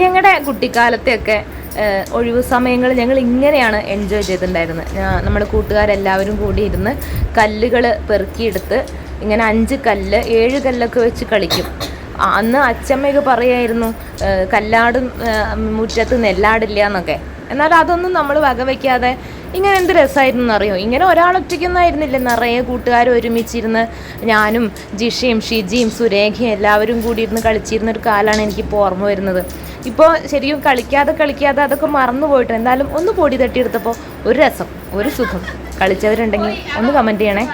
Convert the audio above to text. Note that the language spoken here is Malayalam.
ഞങ്ങളുടെ കുട്ടിക്കാലത്തെയൊക്കെ ഒഴിവു സമയങ്ങൾ ഞങ്ങൾ ഇങ്ങനെയാണ് എൻജോയ് ചെയ്തിട്ടുണ്ടായിരുന്നത്. നമ്മൾ കൂട്ടുകാരെല്ലാവരും കൂടി ഇരുന്ന് കല്ലുകൾ പെറുക്കിയെടുത്ത് ഇങ്ങനെ 5 കല്ല് 7 കല്ലൊക്കെ വെച്ച് കളിക്കും. അന്ന് അച്ചമ്മയൊക്കെ പറയായിരുന്നു കല്ലാടും മുറ്റത്ത് നെല്ലാടില്ല എന്നൊക്കെ. എന്നാൽ അതൊന്നും നമ്മൾ വകവയ്ക്കാതെ ഇങ്ങനെ എന്ത് രസമായിരുന്നു എന്നറിയോ. ഇങ്ങനെ ഒരാളൊറ്റയ്ക്കൊന്നും ആയിരുന്നില്ല, നിറയെ കൂട്ടുകാർ ഒരുമിച്ചിരുന്ന് ഞാനും ജിഷയും ഷിജിയും സുരേഖയും എല്ലാവരും കൂടി ഇരുന്ന് കളിച്ചിരുന്നൊരു കാലമാണ് എനിക്കിപ്പോൾ ഓർമ്മ വരുന്നത്. ഇപ്പോൾ ശരിക്കും കളിക്കാതെ അതൊക്കെ മറന്നു പോയിട്ട് എന്തായാലും ഒന്ന് പൊടി തട്ടിയെടുത്തപ്പോൾ ഒരു രസം, ഒരു സുഖം. കളിച്ചവരുണ്ടെങ്കിൽ ഒന്ന് കമൻറ്റ് ചെയ്യണേ.